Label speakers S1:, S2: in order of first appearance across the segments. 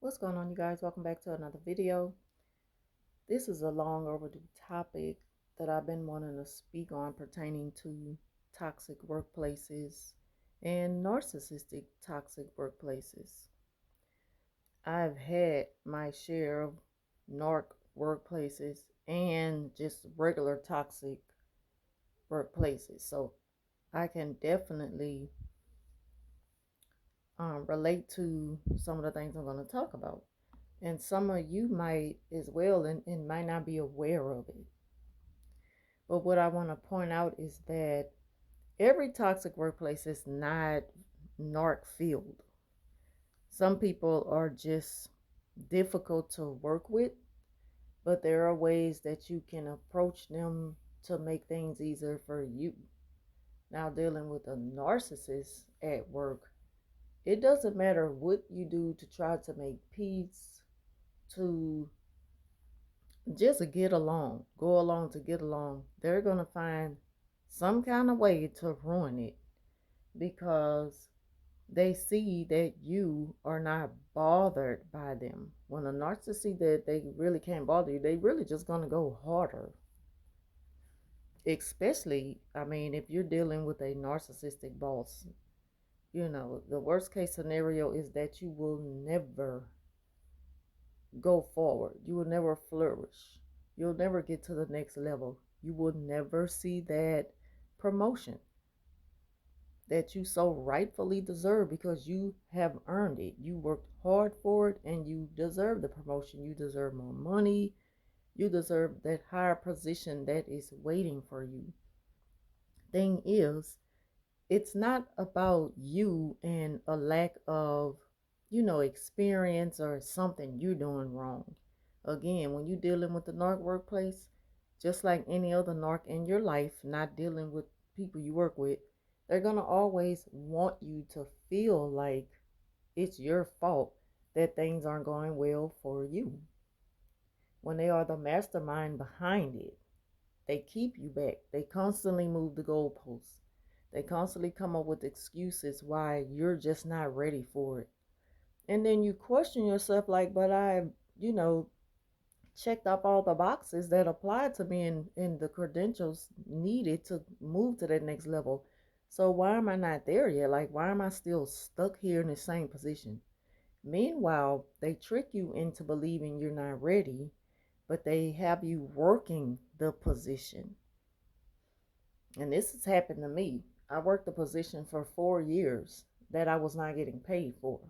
S1: What's going on, you guys? Welcome back to another video. This is a long overdue topic that I've been wanting to speak on pertaining to toxic workplaces and narcissistic toxic workplaces. I've had my share of narc workplaces and just regular toxic workplaces, so I can definitely relate to some of the things I'm going to talk about. And some of you might as well and might not be aware of it. But what I want to point out is that every toxic workplace is not narc filled. Some people are just difficult to work with, but there are ways that you can approach them to make things easier for you. Now, dealing with a narcissist at work, it doesn't matter what you do to try to make peace, to just to get along, go along to get along. They're going to find some kind of way to ruin it because they see that you are not bothered by them. When a narcissist see that they really can't bother you, they really just going to go harder. Especially, I mean, if you're dealing with a narcissistic boss, the worst case scenario is that you will never go forward. You will never flourish. You'll never get to the next level. You will never see that promotion that you so rightfully deserve because you have earned it. You worked hard for it and you deserve the promotion. You deserve more money. You deserve that higher position that is waiting for you. Thing is, it's not about you and a lack of, experience or something you're doing wrong. Again, when you're dealing with the narc workplace, just like any other narc in your life, not dealing with people you work with, they're going to always want you to feel like it's your fault that things aren't going well for you. When they are the mastermind behind it, they keep you back. They constantly move the goalposts. They constantly come up with excuses why you're just not ready for it. And then you question yourself like, but I, you know, checked off all the boxes that apply to me and the credentials needed to move to that next level. So why am I not there yet? Like, why am I still stuck here in the same position? Meanwhile, they trick you into believing you're not ready, but they have you working the position. And this has happened to me. I worked the position for 4 years that I was not getting paid for.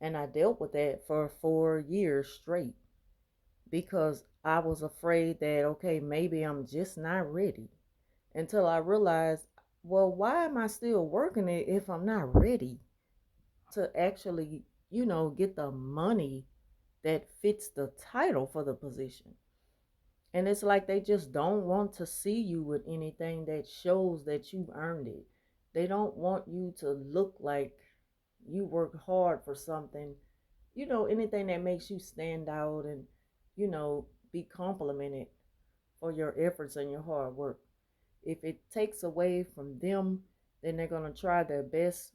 S1: And I dealt with that for 4 years straight because I was afraid that, okay, maybe I'm just not ready. Until I realized, well, why am I still working it if I'm not ready to actually, get the money that fits the title for the position? And it's like they just don't want to see you with anything that shows that you've earned it. They don't want you to look like you work hard for something, anything that makes you stand out and, be complimented for your efforts and your hard work. If it takes away from them, then they're going to try their best,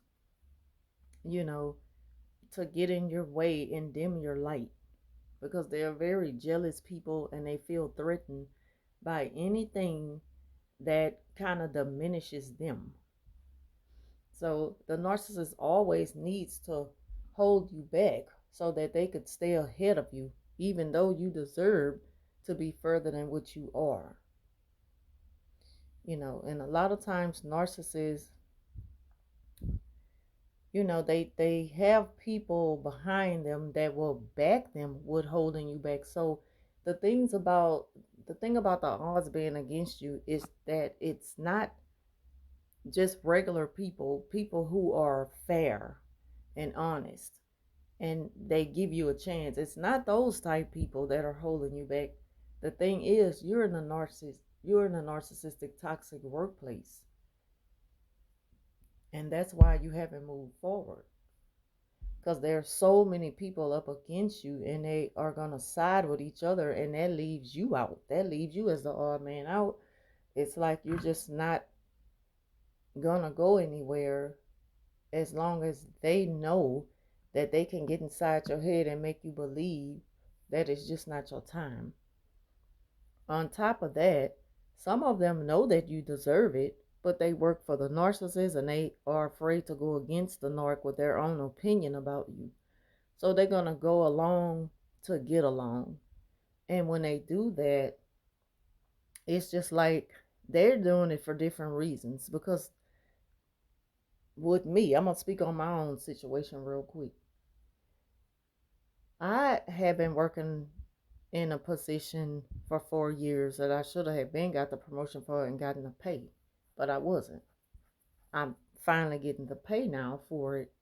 S1: you know, to get in your way and dim your light because they're very jealous people and they feel threatened by anything that kind of diminishes them. So the narcissist always needs to hold you back so that they could stay ahead of you, even though you deserve to be further than what you are. And a lot of times narcissists, they have people behind them that will back them with holding you back. So the thing about the odds being against you is that it's not just regular people who are fair and honest and they give you a chance. It's not those type people that are holding you back. The thing is, you're in a narcissistic toxic workplace. And that's why you haven't moved forward. Because there are so many people up against you and they are gonna side with each other and that leaves you out. That leaves you as the odd man out. It's like you're just not gonna go anywhere as long as they know that they can get inside your head and make you believe that it's just not your time. On top of that, some of them know that you deserve it, but they work for the narcissist and they are afraid to go against the narc with their own opinion about you. So they're going to go along to get along. And when they do that, it's just like they're doing it for different reasons. Because with me, I'm going to speak on my own situation real quick. I have been working in a position for 4 years that I should have been got the promotion for and gotten the pay, but I wasn't. I'm finally getting the pay now for it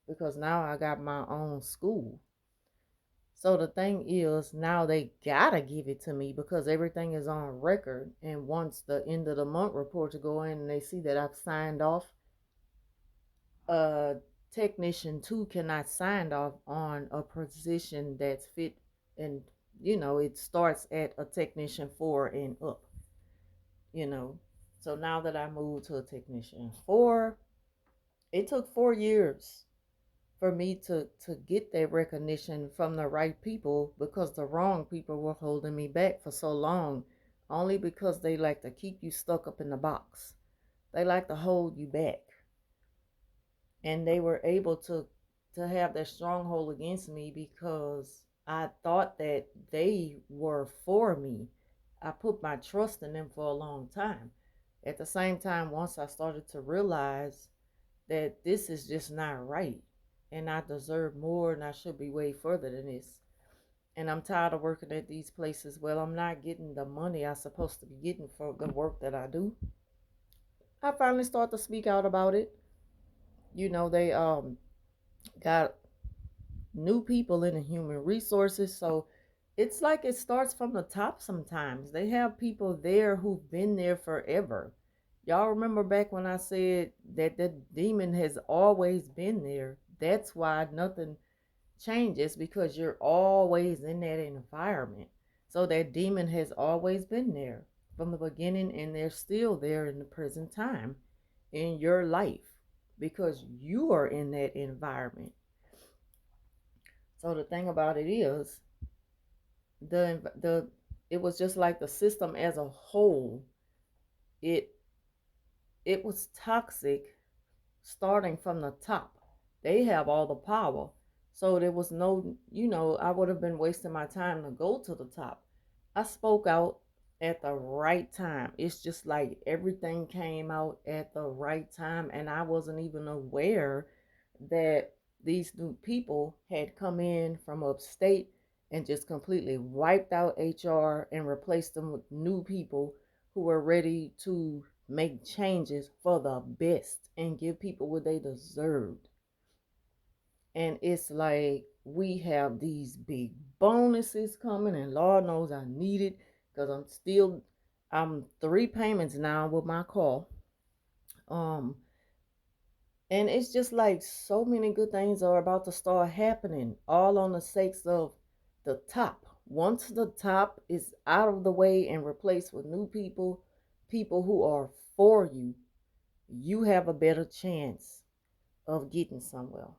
S1: because now I got my own school. So the thing is, now they gotta give it to me because everything is on record. And once the end of the month reports go in and they see that I've signed off, a technician two cannot sign off on a position that's fit, and it starts at a technician four and up. you know. So now that I moved to a technician four, it took 4 years for me to get that recognition from the right people because the wrong people were holding me back for so long, only because they like to keep you stuck up in the box. They like to hold you back. And they were able to have that stronghold against me because I thought that they were for me. I put my trust in them for a long time. At the same time, once I started to realize that this is just not right and I deserve more and I should be way further than this. And I'm tired of working at these places. Well, I'm not getting the money I'm supposed to be getting for the work that I do. I finally start to speak out about it. They got new people in the human resources. So it's like it starts from the top sometimes. They have people there who've been there forever. Y'all remember back when I said that the demon has always been there? That's why nothing changes, because you're always in that environment. So that demon has always been there from the beginning, and they're still there in the present time in your life because you are in that environment. So the thing about it is, the it was just like the system as a whole. It it was toxic starting from the top. They have all the power. So there was no, I would have been wasting my time to go to the top. I spoke out at the right time. It's just like everything came out at the right time, and I wasn't even aware that these new people had come in from upstate and just completely wiped out HR and replaced them with new people who were ready to make changes for the best and give people what they deserved. And it's like we have these big bonuses coming, and Lord knows I need it because I'm three payments now with my car. Um, and it's just like so many good things are about to start happening, all on the sakes of the top. Once the top is out of the way and replaced with new people, people who are for you, you have a better chance of getting somewhere.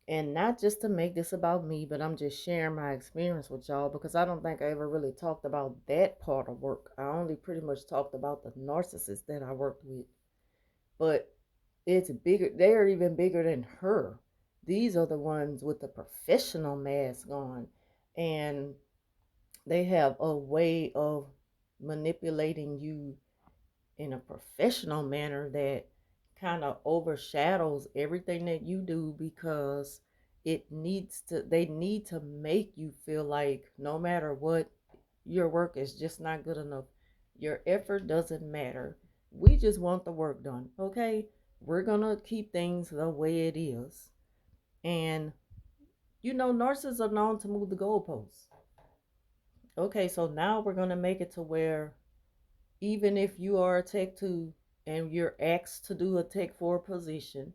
S1: And not just to make this about me, but I'm just sharing my experience with y'all because I don't think I ever really talked about that part of work. I only pretty much talked about the narcissist that I worked with. But it's bigger. They're even bigger than her. These are the ones with the professional mask on. And they have a way of manipulating you in a professional manner that kind of overshadows everything that you do, because they need to make you feel like no matter what, your work is just not good enough. Your effort doesn't matter. We just want the work done. Okay, we're gonna keep things the way it is. And nurses are known to move the goalposts. Okay, so now we're gonna make it to where even if you are a tech two and you're asked to do a tech four position,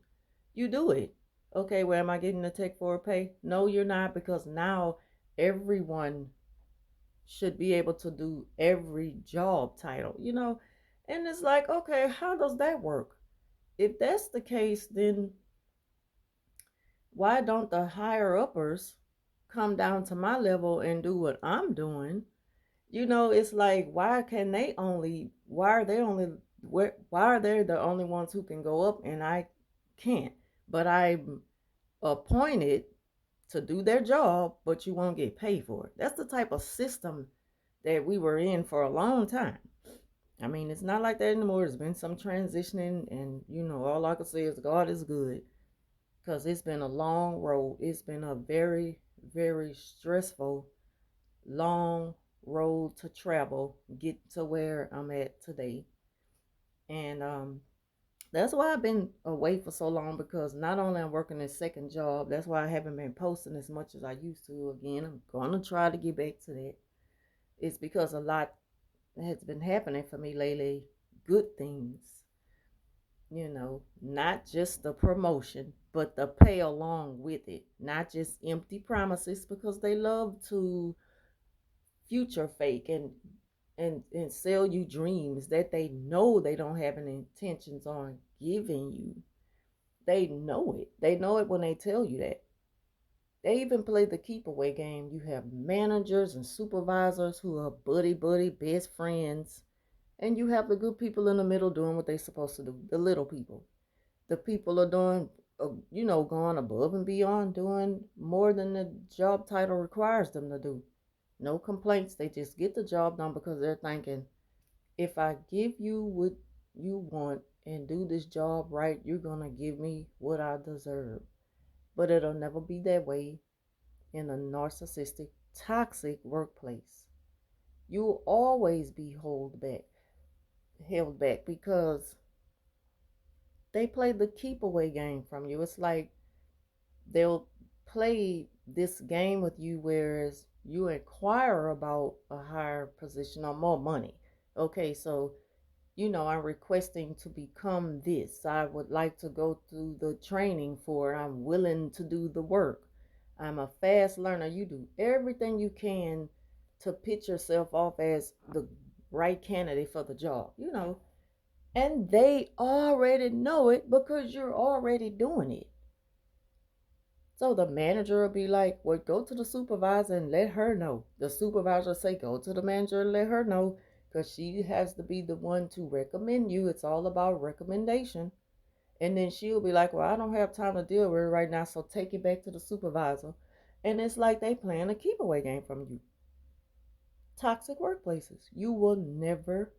S1: you do it. Okay, well, am I getting a tech four pay? No, you're not, because now everyone should be able to do every job title. And it's like, okay, how does that work? If that's the case, then Why don't the higher uppers come down to my level and do what I'm doing? It's like, why are they only, why are they the only ones who can go up and I can't? But I'm appointed to do their job, but you won't get paid for it. That's the type of system that we were in for a long time. I mean, it's not like that anymore. There's been some transitioning, and all I can say is God is good, because it's been a long road. It's been a very, very stressful, long road to travel, get to where I'm at today. And that's why I've been away for so long, because not only I'm working a second job, that's why I haven't been posting as much as I used to. Again, I'm gonna try to get back to that. It's because a lot has been happening for me lately. Good things, not just the promotion, but the pay along with it. Not just empty promises, because they love to future fake and sell you dreams that they know they don't have any intentions on giving you. They know it. They know it when they tell you that. They even play the keep away game. You have managers and supervisors who are buddy best friends, and you have the good people in the middle doing what they're supposed to do. The little people. The people are doing, going above and beyond, doing more than the job title requires them to do. No complaints. They just get the job done because they're thinking, if I give you what you want and do this job right, you're going to give me what I deserve. But it'll never be that way in a narcissistic, toxic workplace. You'll always be held back because they play the keep away game from you. It's like they'll play this game with you, whereas you inquire about a higher position or more money. Okay, so I'm requesting to become this. I would like to go through the training for it. I'm willing to do the work. I'm a fast learner. You do everything you can to pitch yourself off as the right candidate for the job. And they already know it because you're already doing it. So the manager will be like, well, go to the supervisor and let her know. The supervisor will say, go to the manager and let her know, because she has to be the one to recommend you. It's all about recommendation. And then she'll be like, well, I don't have time to deal with it right now, so take it back to the supervisor. And it's like they playing a keep away game from you. Toxic workplaces. You will never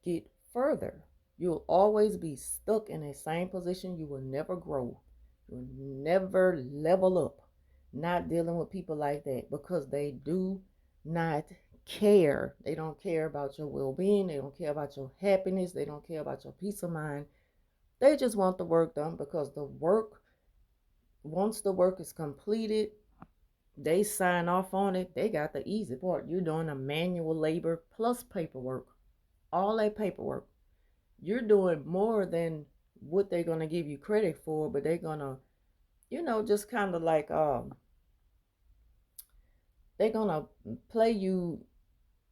S1: get further. You'll always be stuck in the same position. You will never grow. You'll never level up. Not dealing with people like that, because they do not care. They don't care about your well being. They don't care about your happiness. They don't care about your peace of mind. They just want the work done, because once the work is completed, they sign off on it. They got the easy part. You're doing a manual labor plus paperwork. All that paperwork. You're doing more than what they're gonna give you credit for, but they're gonna, just kind of like they're gonna play you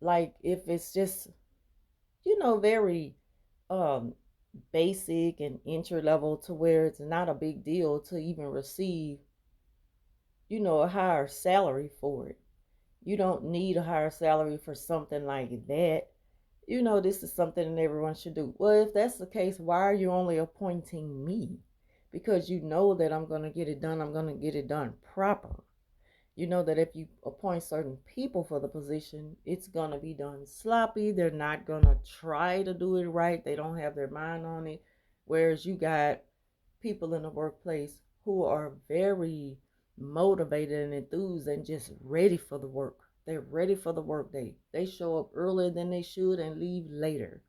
S1: like if it's just, very um basic and entry level, to where it's not a big deal to even receive, a higher salary for it. You don't need a higher salary for something like that. This is something that everyone should do. Well, if that's the case, why are you only appointing me? Because you know that I'm going to get it done. I'm going to get it done proper. You know that if you appoint certain people for the position, it's going to be done sloppy. They're not going to try to do it right. They don't have their mind on it. Whereas you got people in the workplace who are very motivated and enthused and just ready for the work. They're ready for the work day. They show up earlier than they should and leave later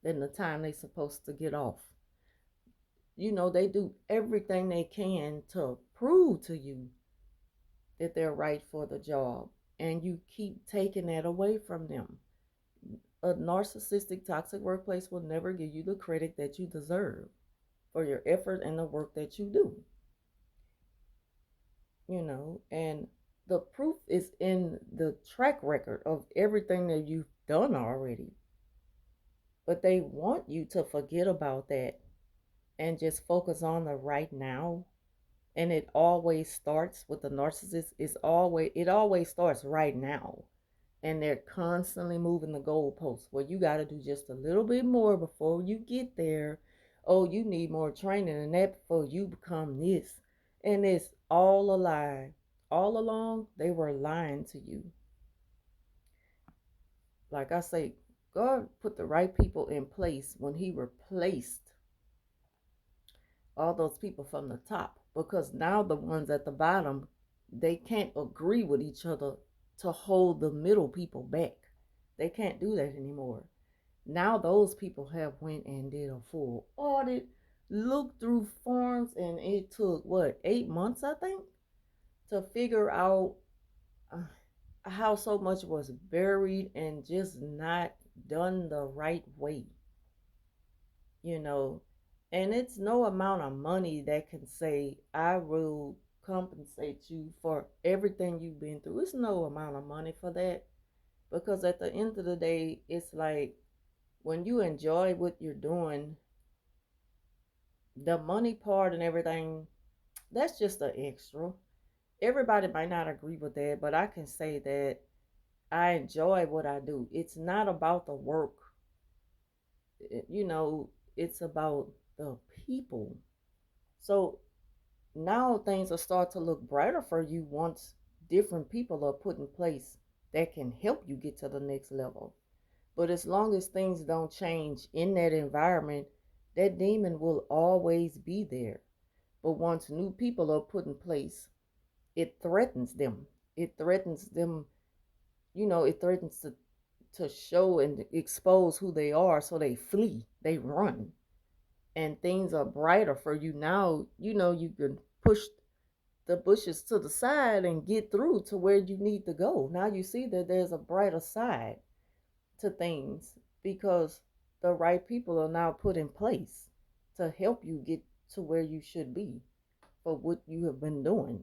S1: than the time they're supposed to get off. They do everything they can to prove to you that they're right for the job. And you keep taking that away from them. A narcissistic, toxic workplace will never give you the credit that you deserve for your effort and the work that you do. And the proof is in the track record of everything that you've done already. But they want you to forget about that and just focus on the right now. And it always starts with the narcissist. It always starts right now. And they're constantly moving the goalposts. Well, you got to do just a little bit more before you get there. Oh, you need more training than that before you become this. And it's all a lie. All along, they were lying to you. Like I say, God put the right people in place when He replaced all those people from the top, because now the ones at the bottom, they can't agree with each other to hold the middle people back. They can't do that anymore. Now those people have went and did a full audit, looked through forms, and it took what, 8 months, I think, to figure out uh, how so much was buried and just not done the right way, you know. And it's no amount of money that can say, I will compensate you for everything you've been through. It's no amount of money for that, because at the end of the day, it's like when you enjoy what you're doing, the money part and everything, that's just an extra. Everybody might not agree with that, but I can say that I enjoy what I do. It's not about the work, you know, it's about the people. So now things will start to look brighter for you once different people are put in place that can help you get to the next level. But as long as things don't change in that environment, that demon will always be there. But once new people are put in place, it threatens them. It threatens them, it threatens to show and expose who they are, so they flee, they run. And things are brighter for you now. You can push the bushes to the side and get through to where you need to go. Now you see that there's a brighter side to things, because the right people are now put in place to help you get to where you should be for what you have been doing.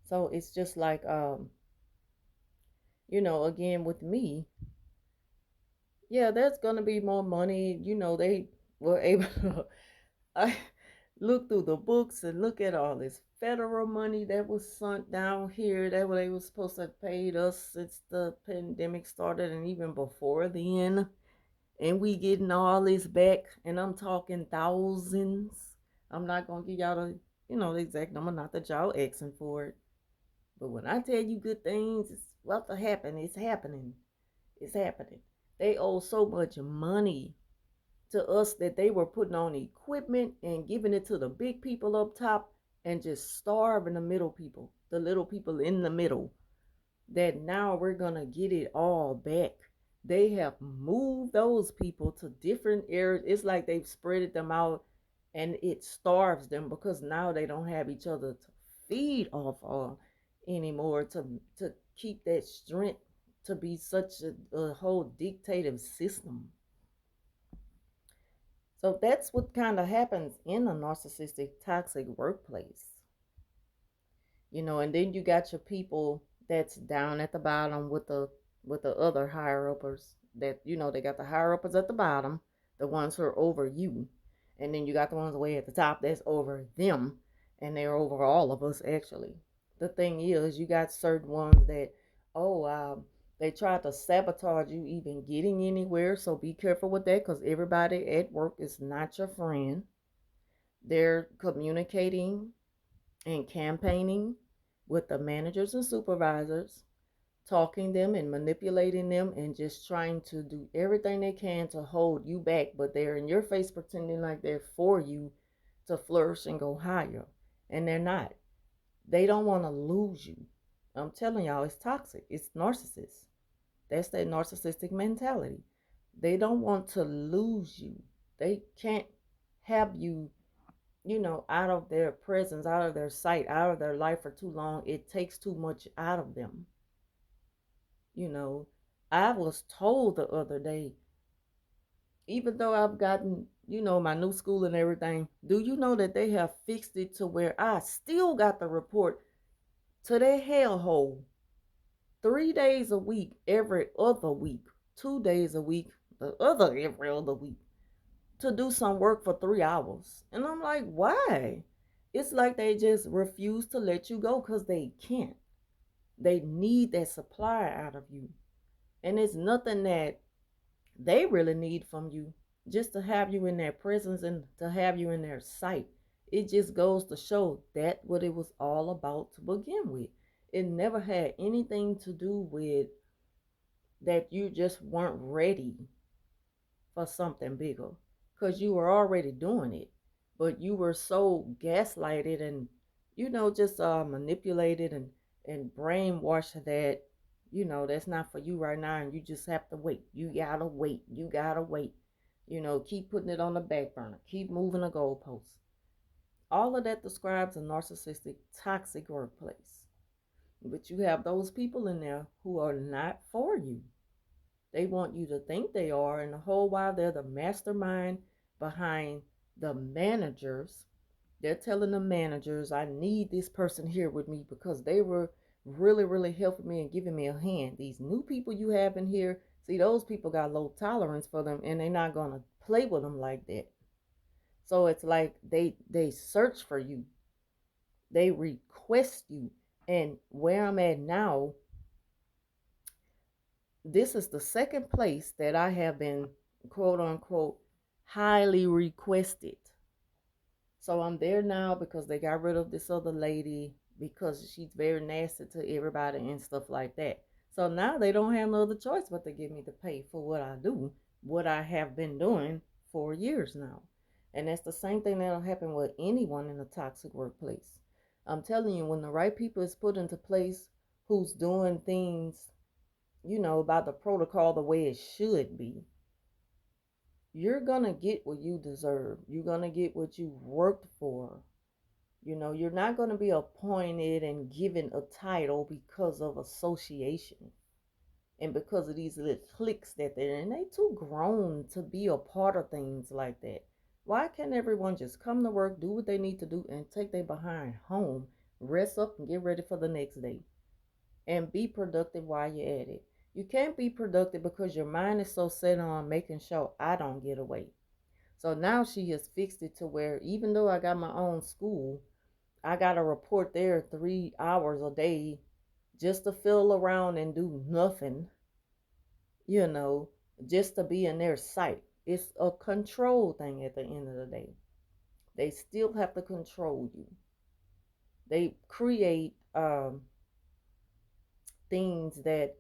S1: So it's just like, again with me, yeah, there's gonna be more money. They were able to I look through the books and look at all this federal money that was sunk down here that they were supposed to have paid us since the pandemic started, and even before then. And we getting all this back, and I'm talking thousands. I'm not gonna give y'all the exact number, not that y'all asking for it. But when I tell you good things, it's about to happen. It's happening. It's happening. They owe so much money to us that they were putting on equipment and giving it to the big people up top and just starving the middle people, the little people in the middle. That now we're going to get it all back. They have moved those people to different areas. It's like they've spread them out, and it starves them because now they don't have each other to feed off of anymore, to keep that strength, to be such a whole dictative system. So that's what kind of happens in a narcissistic, toxic workplace. And then you got your people that's down at the bottom with the other higher uppers. That they got the higher uppers at the bottom, the ones who are over you, and then you got the ones way at the top that's over them, and they're over all of us actually. The thing is, you got certain ones that, oh, they try to sabotage you even getting anywhere. So be careful with that, because everybody at work is not your friend. They're communicating and campaigning with the managers and supervisors, talking them and manipulating them, and just trying to do everything they can to hold you back. But they're in your face pretending like they're for you to flourish and go higher. And they're not. They don't want to lose you. I'm telling y'all, it's toxic. It's narcissist. That's that narcissistic mentality. They don't want to lose you. They can't have you, out of their presence, out of their sight, out of their life for too long. It takes too much out of them. You know, I was told the other day, even though I've gotten, my new school and everything, do you know that they have fixed it to where I still got the report to their hellhole 3 days a week, every other week, 2 days a week, the other every other week. to do some work for 3 hours. And I'm like, why? It's like they just refuse to let you go because they can't. They need that supply out of you. And it's nothing that they really need from you, just to have you in their presence and to have you in their sight. It just goes to show that what it was all about to begin with. It never had anything to do with that you just weren't ready for something bigger, because you were already doing it, but you were so gaslighted and just manipulated and brainwashed that that's not for you right now, and you just have to wait. You gotta wait. Keep putting it on the back burner, keep moving the goalposts. All of that describes a narcissistic, toxic workplace. But you have those people in there who are not for you. They want you to think they are, and the whole while they're the mastermind behind the managers. They're telling the managers, I need this person here with me because they were really, really helping me and giving me a hand. These new people you have in here, see, those people got low tolerance for them and they're not going to play with them like that. So it's like they search for you, they request you. And where I'm at now, this is the second place that I have been, quote unquote, highly requested. So I'm there now because they got rid of this other lady because she's very nasty to everybody and stuff like that. So now they don't have no other choice but to give me the pay for what I do, what I have been doing for years now. And that's the same thing that'll happen with anyone in a toxic workplace. I'm telling you, when the right people is put into place who's doing things, about the protocol the way it should be, you're gonna get what you deserve. You're gonna get what you worked for. You're not gonna be appointed and given a title because of association and because of these little cliques that they're in. They too grown to be a part of things like that. Why can't everyone just come to work, do what they need to do, and take their behind home, rest up, and get ready for the next day? And be productive while you're at it. You can't be productive because your mind is so set on making sure I don't get away. So now she has fixed it to where even though I got my own school, I got to report there 3 hours a day just to fill around and do nothing, you know, just to be in their sight. It's a control thing at the end of the day. They still have to control you. They create things that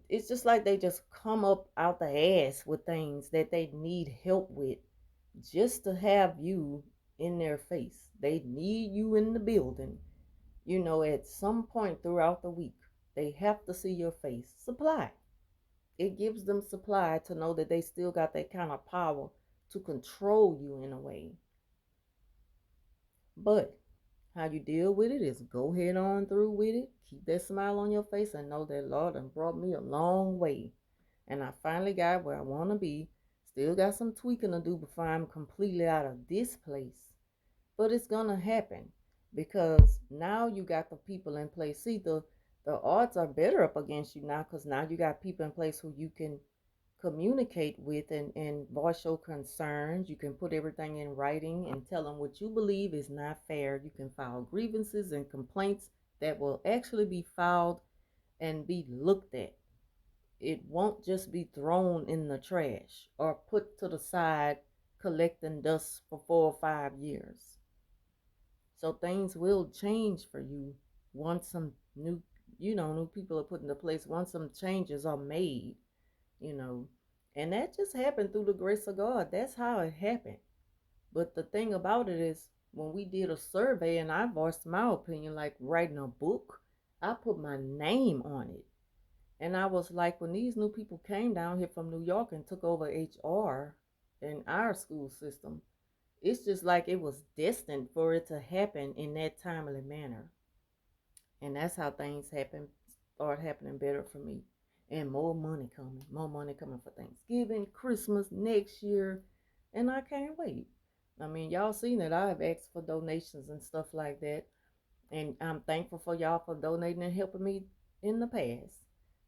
S1: it's just like they just come up out the ass with things that they need help with just to have you in their face. They need you in the building, at some point throughout the week. They have to see your face. Supply. It gives them supply to know that they still got that kind of power to control you in a way. But how you deal with it is go head on through with it. Keep that smile on your face and know that Lord done brought me a long way. And I finally got where I want to be. Still got some tweaking to do before I'm completely out of this place. But it's going to happen because now you got the people in place. See, the odds are better up against you now because now you got people in place who you can communicate with and voice your concerns. You can put everything in writing and tell them what you believe is not fair. You can file grievances and complaints that will actually be filed and be looked at. It won't just be thrown in the trash or put to the side collecting dust for 4 or 5 years. So things will change for you once some new people are put into place, once some changes are made, you know. And that just happened through the grace of God. That's how it happened. But the thing about it is, when we did a survey and I voiced my opinion, like writing a book, I put my name on it. And I was like, when these new people came down here from New York and took over HR in our school system, it's just like it was destined for it to happen in that timely manner. And that's how things start happening better for me. And more money coming for Thanksgiving, Christmas, next year. And I can't wait. I mean, y'all seen that I've asked for donations and stuff like that. And I'm thankful for y'all for donating and helping me in the past.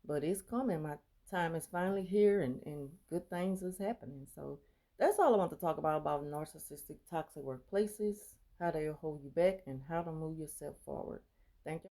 S1: But it's coming. My time is finally here and good things is happening. So That's all I want to talk about narcissistic toxic workplaces, how they hold you back, and how to move yourself forward. Thank you.